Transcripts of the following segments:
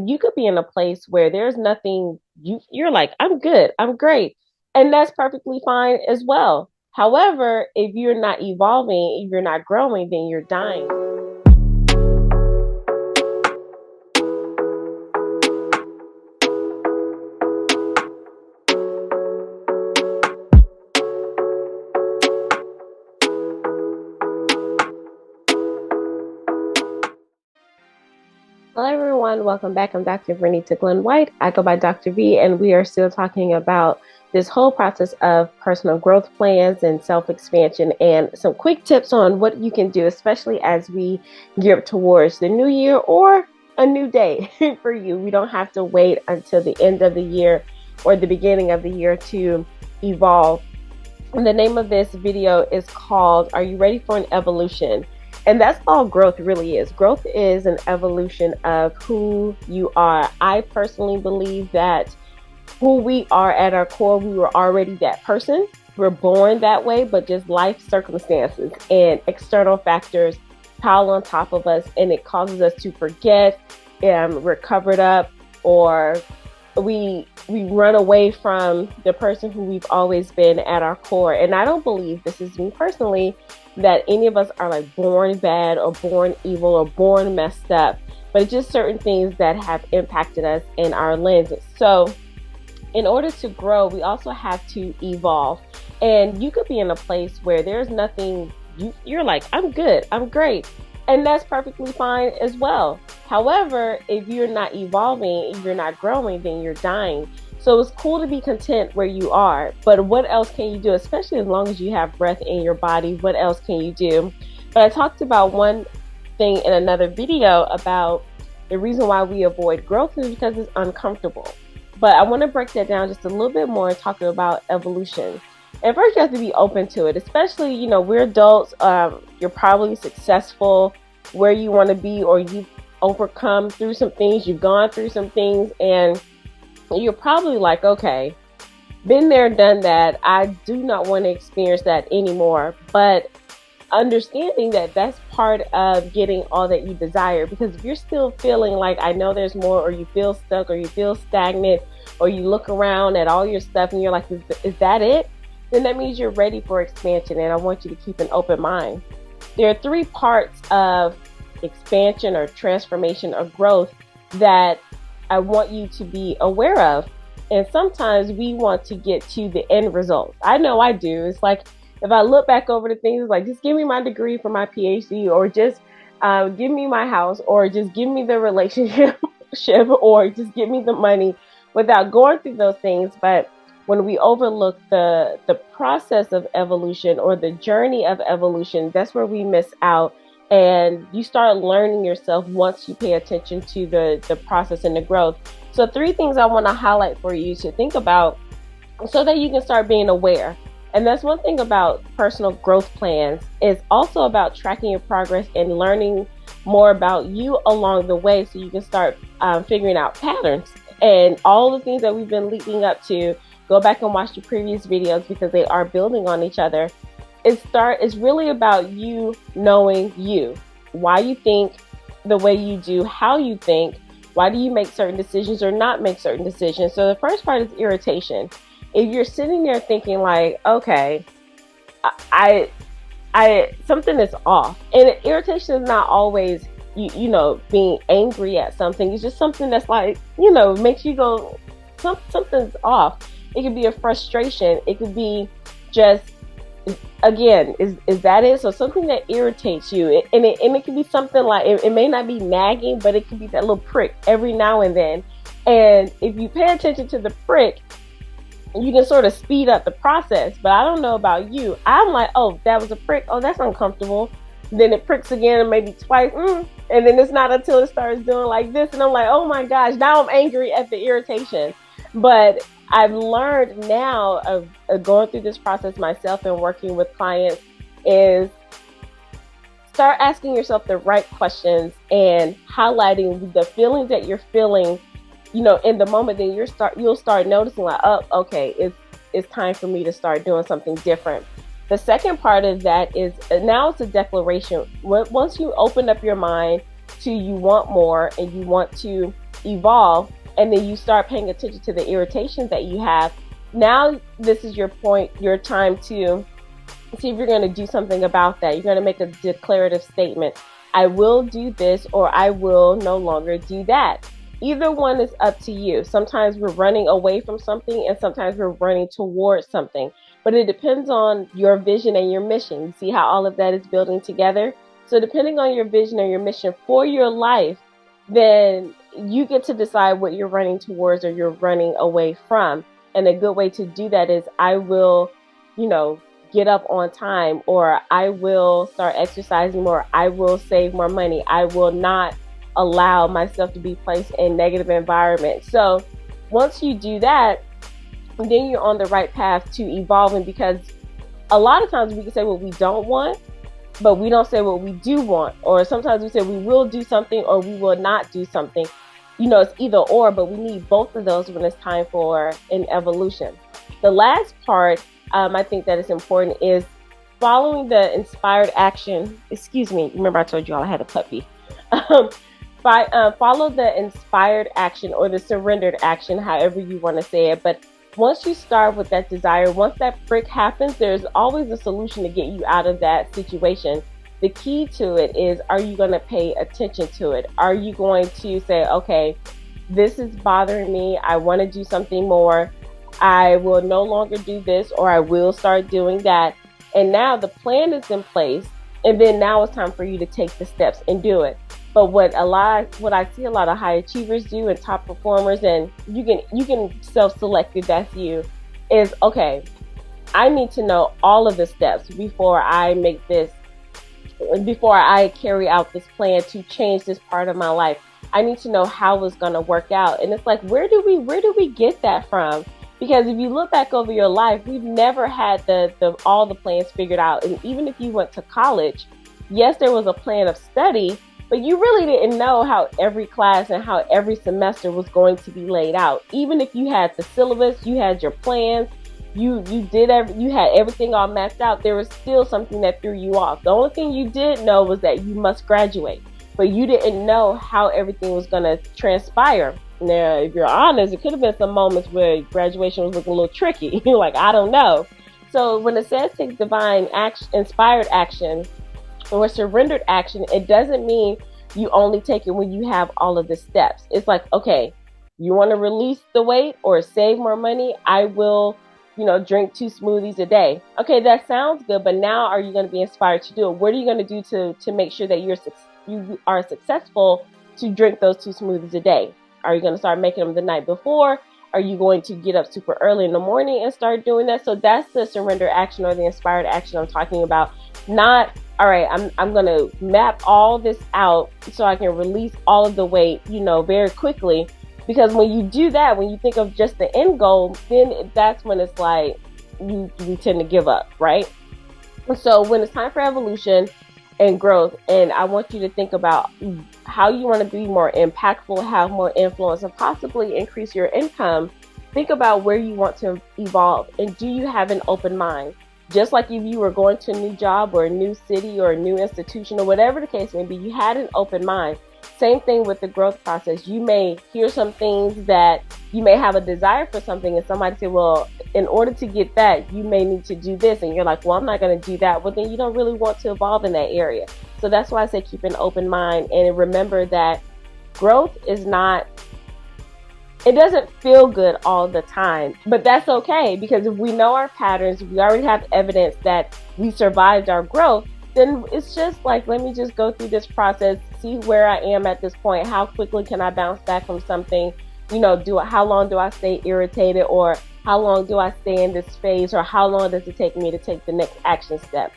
you could be in a place where there's nothing you're like, I'm good, I'm great. And that's perfectly fine as well. However, if you're not evolving, if you're not growing, then you're dying. Hello, everyone. Welcome back. I'm Dr. Vernita White. I go by Dr. V, and we are still talking about this whole process of personal growth plans and self-expansion and some quick tips on what you can do, especially as we gear towards the new year or a new day for you. We don't have to wait until the end of the year or the beginning of the year to evolve. And the name of this video is called, Are You Ready for an Evolution? And that's all growth really is. Growth is an evolution of who you are. I personally believe that who we are at our core, we were already that person. We're born that way, but just life circumstances and external factors pile on top of us, and it causes us to forget, we're covered up, or we run away from the person who we've always been at our core. And I don't believe, this is me personally, that any of us are like born bad or born evil or born messed up, but it's just certain things that have impacted us in our lenses. So in order to grow, we also have to evolve. And you could be in a place where there's nothing, you're like, I'm good, I'm great. And that's perfectly fine as well. However, if you're not evolving, if you're not growing, then you're dying. So it's cool to be content where you are, but what else can you do? Especially as long as you have breath in your body, what else can you do? But I talked about one thing in another video about the reason why we avoid growth is because it's uncomfortable. But I want to break that down just a little bit more and talk about evolution. And first, you have to be open to it, especially, we're adults. You're probably successful where you want to be, or you've overcome through some things, you've gone through some things, and you're probably like, okay, been there, done that. I do not want to experience that anymore. But understanding that that's part of getting all that you desire, because if you're still feeling like, I know there's more, or you feel stuck, or you feel stagnant, or you look around at all your stuff and you're like, is that it? Then that means you're ready for expansion, and I want you to keep an open mind. There are three parts of expansion or transformation or growth that I want you to be aware of. And sometimes we want to get to the end result. I know I do. It's like, if I look back over the things, like, just give me my degree for my PhD, or just give me my house, or just give me the relationship, or just give me the money, without going through those things. But when we overlook the process of evolution or the journey of evolution, that's where we miss out. And you start learning yourself once you pay attention to the process and the growth. So 3 things I want to highlight for you to think about so that you can start being aware. And that's one thing about personal growth plans, is also about tracking your progress and learning more about you along the way, so you can start figuring out patterns and all the things that we've been leading up to. Go back and watch the previous videos, because they are building on each other. It's really about you knowing you, why you think the way you do, how you think, why do you make certain decisions or not make certain decisions. So the first part is irritation. If you're sitting there thinking like, okay, I something is off, and irritation is not always being angry at something. It's just something that's like, makes you go, something's off. It could be a frustration. It could be just, again, is that it? So something that irritates you, and it can be something like, it may not be nagging, but it could be that little prick every now and then. And if you pay attention to the prick, you can sort of speed up the process. But I don't know about you. I'm like, oh, that was a prick. Oh, that's uncomfortable. Then it pricks again, maybe twice. And then it's not until it starts doing like this, and I'm like, oh my gosh, now I'm angry at the irritation. But I've learned now of going through this process myself and working with clients, is start asking yourself the right questions and highlighting the feelings that you're feeling, in the moment. Then you'll start noticing like, oh, okay, it's time for me to start doing something different. The second part of that is, now it's a declaration. Once you open up your mind to, you want more, and you want to evolve, and then you start paying attention to the irritations that you have. Now this is your point, your time to see if you're going to do something about that. You're going to make a declarative statement. I will do this, or I will no longer do that. Either one is up to you. Sometimes we're running away from something, and sometimes we're running towards something. But it depends on your vision and your mission. You see how all of that is building together? So depending on your vision or your mission for your life, then you get to decide what you're running towards or you're running away from. And a good way to do that is I will, get up on time, or I will start exercising more. I will save more money. I will not allow myself to be placed in negative environments. So once you do that, then you're on the right path to evolving, because a lot of times we can say what we don't want, but we don't say what we do want. Or sometimes we say we will do something or we will not do something. It's either or, but we need both of those when it's time for an evolution. The last part I think that is important is following the inspired action. Excuse me. Remember I told you all I had a puppy. Follow the inspired action or the surrendered action, however you want to say it. But once you start with that desire, once that break happens, there's always a solution to get you out of that situation. The key to it is, are you going to pay attention to it? Are you going to say, okay, this is bothering me. I want to do something more. I will no longer do this, or I will start doing that. And now the plan is in place. And then now it's time for you to take the steps and do it. But what I see a lot of high achievers do and top performers, and you can self-select if that's you, is, okay, I need to know all of the steps before I carry out this plan to change this part of my life. I need to know how it's going to work out. And it's like, where do we get that from? Because if you look back over your life, we've never had all the plans figured out. And even if you went to college, yes, there was a plan of study, but you really didn't know how every class and how every semester was going to be laid out. Even if you had the syllabus, you had your plans, you had everything all mapped out, there was still something that threw you off. The only thing you did know was that you must graduate, but you didn't know how everything was going to transpire. Now, if you're honest, it could have been some moments where graduation was looking a little tricky. You're like, I don't know. So when it says take divine action, inspired action, or surrendered action, it doesn't mean you only take it when you have all of the steps. It's like, okay, you want to release the weight or save more money? I will, drink 2 smoothies a day. Okay, that sounds good, but now are you going to be inspired to do it? What are you going to do to make sure that you are successful to drink those 2 smoothies a day? Are you going to start making them the night before? Are you going to get up super early in the morning and start doing that? So that's the surrender action or the inspired action I'm talking about. Not, all right, I'm going to map all this out so I can release all of the weight, very quickly. Because when you do that, when you think of just the end goal, then that's when it's like we tend to give up, right? So when it's time for evolution and growth, and I want you to think about how you want to be more impactful, have more influence, and possibly increase your income. Think about where you want to evolve, and do you have an open mind? Just like if you were going to a new job or a new city or a new institution or whatever the case may be, you had an open mind. Same thing with the growth process. You may hear some things that you may have a desire for something, and somebody say, well, in order to get that, you may need to do this. And you're like, well, I'm not going to do that. Well, then you don't really want to evolve in that area. So that's why I say keep an open mind, and remember that growth is not, it doesn't feel good all the time, but that's okay, because if we know our patterns, we already have evidence that we survived our growth, then it's just like, let me just go through this process, see where I am at this point, how quickly can I bounce back from something, how long do I stay irritated, or how long do I stay in this phase, or how long does it take me to take the next action step?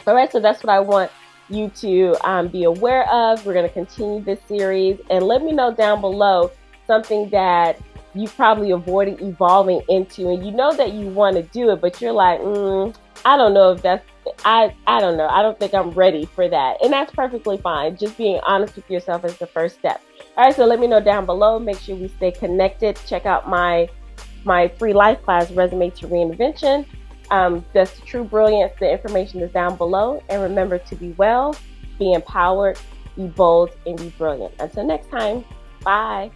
All right, so that's what I want you to be aware of. We're going to continue this series, and let me know down below something that you probably avoided evolving into, and you know that you want to do it, but you're like, I don't know if that's, I don't know. I don't think I'm ready for that. And that's perfectly fine. Just being honest with yourself is the first step. All right, so let me know down below. Make sure we stay connected. Check out my free life class, Resume to Reinvention. That's True Brilliance. The information is down below. And remember to be well, be empowered, be bold, and be brilliant. Until next time, bye.